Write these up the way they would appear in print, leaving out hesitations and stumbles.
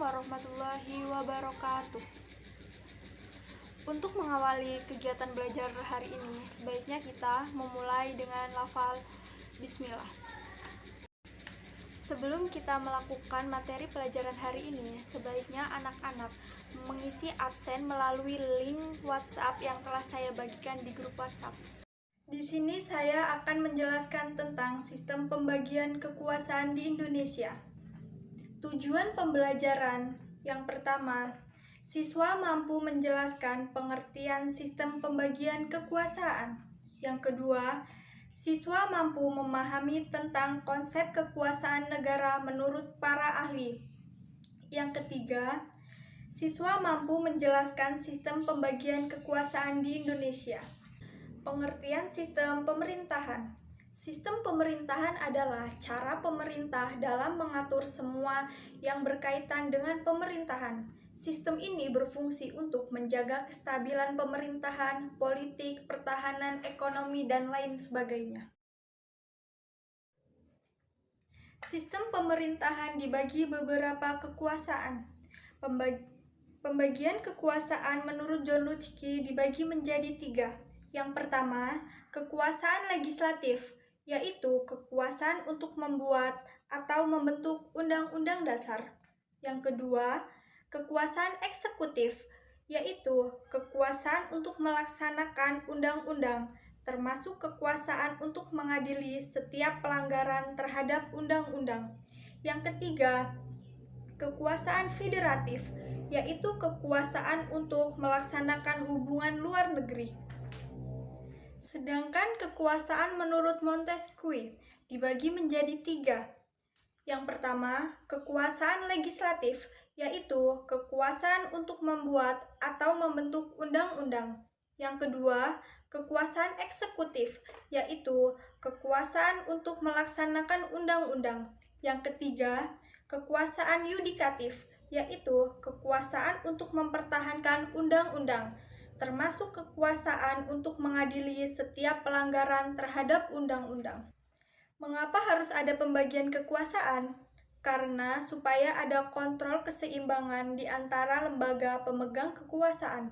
warahmatullahi wabarakatuh. Untuk mengawali kegiatan belajar hari ini, sebaiknya kita memulai dengan lafal Bismillah. Sebelum kita melakukan materi pelajaran hari ini, sebaiknya anak-anak mengisi absen melalui link WhatsApp yang telah saya bagikan di grup WhatsApp. Di sini saya akan menjelaskan tentang sistem pembagian kekuasaan di Indonesia. Tujuan pembelajaran yang pertama, siswa mampu menjelaskan pengertian sistem pembagian kekuasaan. Yang kedua, siswa mampu memahami tentang konsep kekuasaan negara menurut para ahli. Yang ketiga, siswa mampu menjelaskan sistem pembagian kekuasaan di Indonesia. Pengertian sistem pemerintahan. Sistem pemerintahan adalah cara pemerintah dalam mengatur semua yang berkaitan dengan pemerintahan. Sistem ini berfungsi untuk menjaga kestabilan pemerintahan, politik, pertahanan, ekonomi, dan lain sebagainya. Sistem pemerintahan dibagi beberapa kekuasaan. Pembagian kekuasaan menurut John Locke dibagi menjadi 3. Yang pertama, kekuasaan legislatif, yaitu kekuasaan untuk membuat atau membentuk undang-undang dasar. Yang kedua, kekuasaan eksekutif, yaitu kekuasaan untuk melaksanakan undang-undang, termasuk kekuasaan untuk mengadili setiap pelanggaran terhadap undang-undang. Yang ketiga, kekuasaan federatif, yaitu kekuasaan untuk melaksanakan hubungan luar negeri. Sedangkan kekuasaan menurut Montesquieu dibagi menjadi 3. Yang pertama, kekuasaan legislatif, yaitu kekuasaan untuk membuat atau membentuk undang-undang. Yang kedua, kekuasaan eksekutif, yaitu kekuasaan untuk melaksanakan undang-undang. Yang ketiga, kekuasaan yudikatif, yaitu kekuasaan untuk mempertahankan undang-undang, termasuk kekuasaan untuk mengadili setiap pelanggaran terhadap undang-undang. Mengapa harus ada pembagian kekuasaan? Karena supaya ada kontrol keseimbangan di antara lembaga pemegang kekuasaan.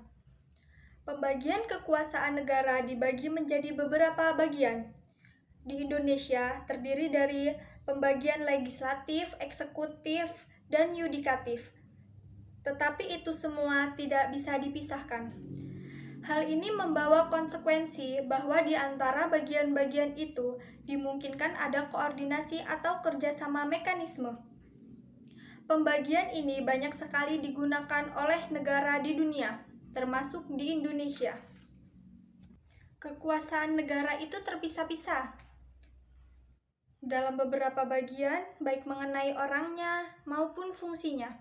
Pembagian kekuasaan negara dibagi menjadi beberapa bagian. Di Indonesia terdiri dari pembagian legislatif, eksekutif, dan yudikatif. Tetapi itu semua tidak bisa dipisahkan. Hal ini membawa konsekuensi bahwa di antara bagian-bagian itu dimungkinkan ada koordinasi atau kerjasama mekanisme. Pembagian ini banyak sekali digunakan oleh negara di dunia, termasuk di Indonesia. Kekuasaan negara itu terpisah-pisah dalam beberapa bagian, baik mengenai orangnya maupun fungsinya.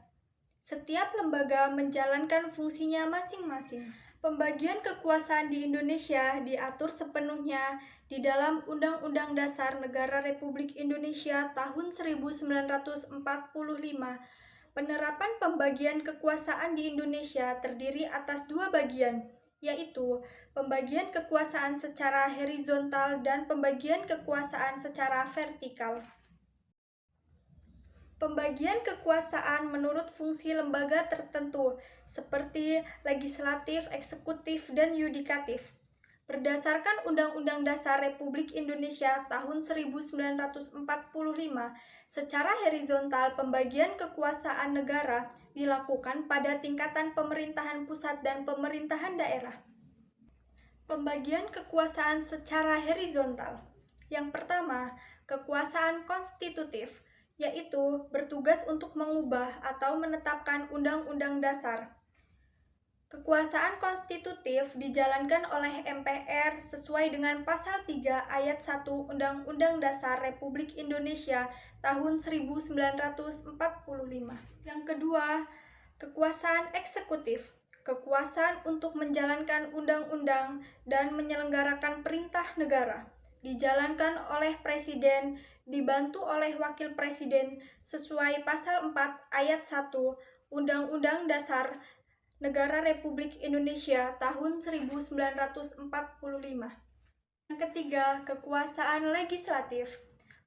Setiap lembaga menjalankan fungsinya masing-masing. Pembagian kekuasaan di Indonesia diatur sepenuhnya di dalam Undang-Undang Dasar Negara Republik Indonesia tahun 1945. Penerapan pembagian kekuasaan di Indonesia terdiri atas 2 bagian, yaitu pembagian kekuasaan secara horizontal dan pembagian kekuasaan secara vertikal. Pembagian kekuasaan menurut fungsi lembaga tertentu, seperti legislatif, eksekutif, dan yudikatif. Berdasarkan Undang-Undang Dasar Republik Indonesia tahun 1945, secara horizontal pembagian kekuasaan negara dilakukan pada tingkatan pemerintahan pusat dan pemerintahan daerah. Pembagian kekuasaan secara horizontal. Yang pertama, kekuasaan konstitutif, yaitu bertugas untuk mengubah atau menetapkan undang-undang dasar. Kekuasaan konstitutif dijalankan oleh MPR sesuai dengan pasal 3 ayat 1 Undang-Undang Dasar Republik Indonesia tahun 1945. Yang kedua, kekuasaan eksekutif, kekuasaan untuk menjalankan undang-undang dan menyelenggarakan perintah negara. Dijalankan oleh Presiden, dibantu oleh Wakil Presiden sesuai pasal 4 ayat 1 Undang-Undang Dasar Negara Republik Indonesia tahun 1945. Yang ketiga, kekuasaan legislatif.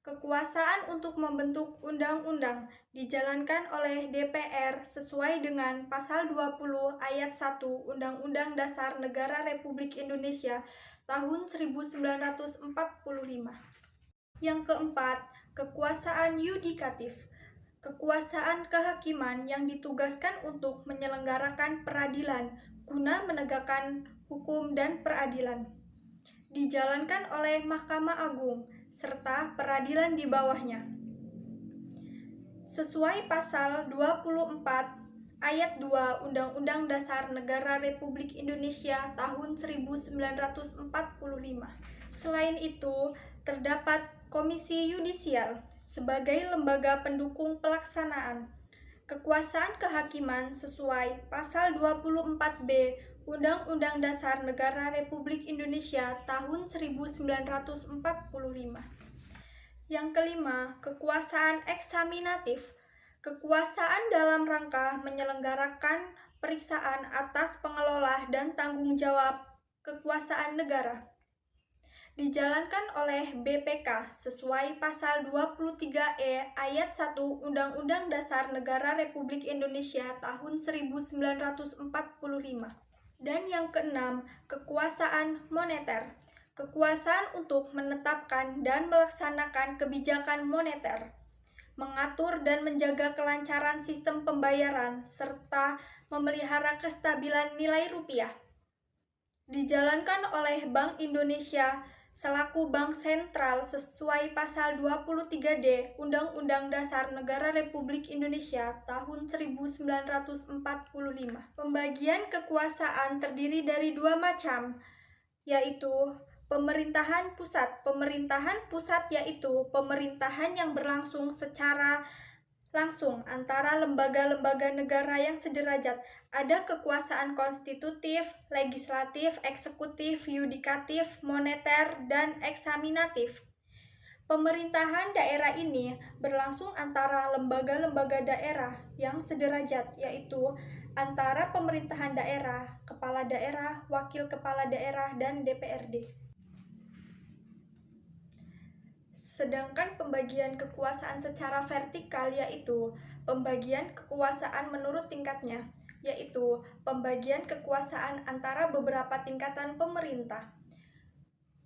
Kekuasaan untuk membentuk undang-undang dijalankan oleh DPR sesuai dengan Pasal 20 Ayat 1 Undang-Undang Dasar Negara Republik Indonesia tahun 1945. Yang keempat, kekuasaan yudikatif. Kekuasaan kehakiman yang ditugaskan untuk menyelenggarakan peradilan guna menegakkan hukum dan peradilan. Dijalankan oleh Mahkamah Agung serta peradilan di bawahnya. Sesuai Pasal 24 Ayat 2 Undang-Undang Dasar Negara Republik Indonesia tahun 1945. Selain itu, terdapat Komisi Yudisial sebagai lembaga pendukung pelaksanaan kekuasaan kehakiman sesuai Pasal 24B Undang-Undang Dasar Negara Republik Indonesia tahun 1945. Yang kelima, kekuasaan eksaminatif. Kekuasaan dalam rangka menyelenggarakan periksaan atas pengelola dan tanggung jawab kekuasaan negara. Dijalankan oleh BPK sesuai Pasal 23E Ayat 1 Undang-Undang Dasar Negara Republik Indonesia tahun 1945. Dan yang keenam, kekuasaan moneter. Kekuasaan untuk menetapkan dan melaksanakan kebijakan moneter, mengatur dan menjaga kelancaran sistem pembayaran, serta memelihara kestabilan nilai rupiah. Dijalankan oleh Bank Indonesia selaku bank sentral sesuai Pasal 23D Undang-Undang Dasar Negara Republik Indonesia tahun 1945. Pembagian kekuasaan terdiri dari dua macam, yaitu pemerintahan pusat. Pemerintahan pusat yaitu pemerintahan yang berlangsung secara langsung antara lembaga-lembaga negara yang sederajat. Ada kekuasaan konstitutif, legislatif, eksekutif, yudikatif, moneter, dan eksaminatif. Pemerintahan daerah ini berlangsung antara lembaga-lembaga daerah yang sederajat, yaitu antara pemerintahan daerah, kepala daerah, wakil kepala daerah, dan DPRD. Sedangkan pembagian kekuasaan secara vertikal yaitu pembagian kekuasaan menurut tingkatnya, yaitu pembagian kekuasaan antara beberapa tingkatan pemerintah.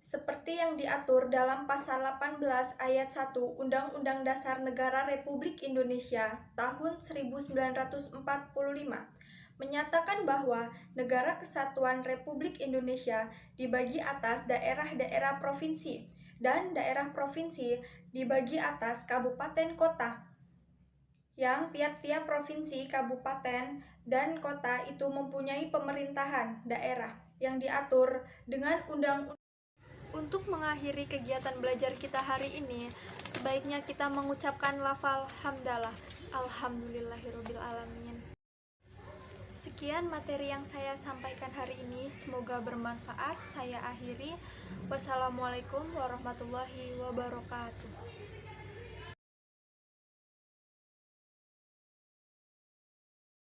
Seperti yang diatur dalam Pasal 18 Ayat 1 Undang-Undang Dasar Negara Republik Indonesia tahun 1945 menyatakan bahwa Negara Kesatuan Republik Indonesia dibagi atas daerah-daerah provinsi, dan daerah provinsi dibagi atas kabupaten kota, yang tiap-tiap provinsi, kabupaten, dan kota itu mempunyai pemerintahan daerah yang diatur dengan undang-undang. Untuk mengakhiri kegiatan belajar kita hari ini, sebaiknya kita mengucapkan lafal hamdalah, alhamdulillahirobbilalamin. Sekian materi yang saya sampaikan hari ini, semoga bermanfaat. Saya akhiri. Wassalamualaikum warahmatullahi wabarakatuh.